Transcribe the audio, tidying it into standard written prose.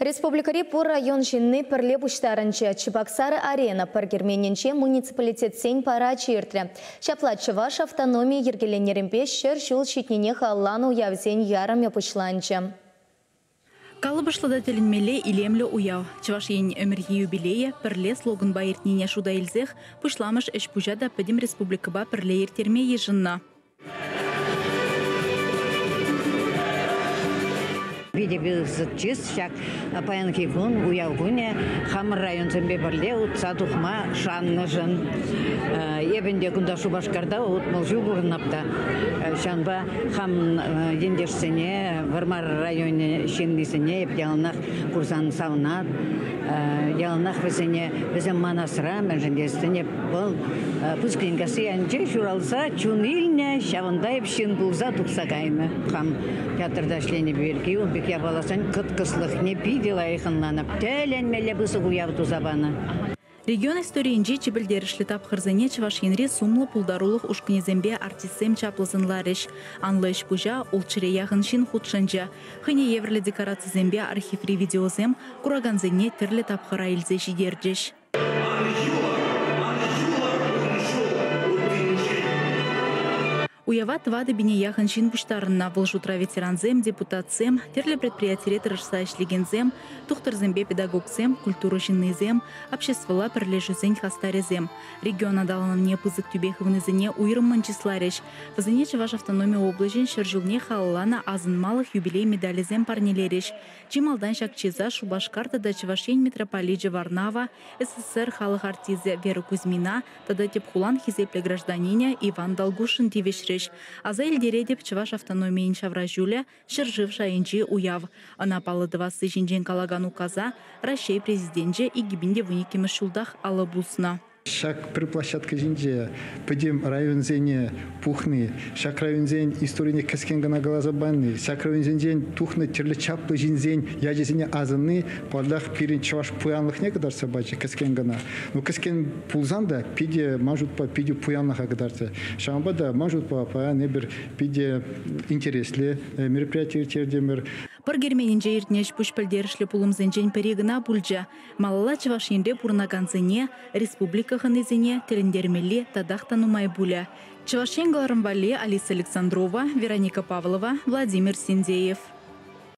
Республикари пур район жинны пірле бұштарынчы Чебоксары арена піргермененче муниципалитет сен пара чиртре. Шапла Чуваш автономия ергеленерімпе шыр жыл шетнене халлану явзен ярым япышланчы. Калыбышлыда телінмеле илемлі уяв. Чуваш ен өмірге юбилея пірле слоган байыртнене шуда илзех пышламыш эш пужада пәдім республикаба пірле ертерме ежынна. Виде чист, шак паянки гун, уявгуне, хам район зембе барле, утса тухма шанны жын. Ебенде кунда Шубашкарда утмалжу бурнапта. Шанба хам ендерсене, Вармар районе шеннисене, ялнах курсан саунат, ялнах везене, везем манасра, межендестене был пускингасы анче шуралса, чунильне, шавандайып шин булза тухсагайны. Хам театрда шлени берки, я баласан кыткыслых не видела ихынланып. Тәләнмәлі бұсы ұявды забаны. Регион историинче чебілдерішлі тапқырзыне Чуваш енре сумлы пулдарулық ұшқынезембе артистсем чаплызынларыш. Анлыш бұжа ұлчыре яғын шин худшынжа. Хыне еврлі декорацизембе архиври видеозем кураганзыне тірлі тапқыра илзе жидердеш. Уява твады бине яхан шин буштарына волжутра ветеранзем, депутатсем, терлі предприятие тырышса ишлегензем, тухтырзембе педагогсем, культуру жиннызем, обществола пірлежізен хастарезем. Регион адалынывне пызык тюбехывнызыне уйрымын числареш. Вазыне Чуваш автономия облажен шыржылне халалана азын малых юбилей медалезем парнелереш. Чималдан шакчеза Шубашкартада Чувашень митрополиджи Варнава, СССР халық артизе Вера Кузьмина, тада тепхулан хизепле гражданине Иван Долгушин тивешреш. Аза елдере деп Чуваш автономиин шавражуля шыржывша инжи уяв. Ана палыдывасы жинжен калаган указа Рашей президентже и гибинде вуникимы шулдах алы булсына. Шак при площадке жинже пойдем район зене пухны, шак район зен историне кескенгана глазабанны, шак район зен тухны терле чаплы жинзен яжесене азынны, подах пирин Чуваш пуянлых некодар собачи кескенгана. Ну кескен пулзанда пиде мажут по пиде пуянлых агадарца. Шамбада мажут по небер пиде интересле мероприятие тердемер. Пыргерменинже иртнеш пушпальдершле пулымзенжен перегына бульджа. Малала Чуваш енре пурнаганзыне, республика ханызыне телендермели тадахтанумай буля. Чувашен Гларамвале, Алиса Александрова, Вероника Павлова, Владимир Синдеев.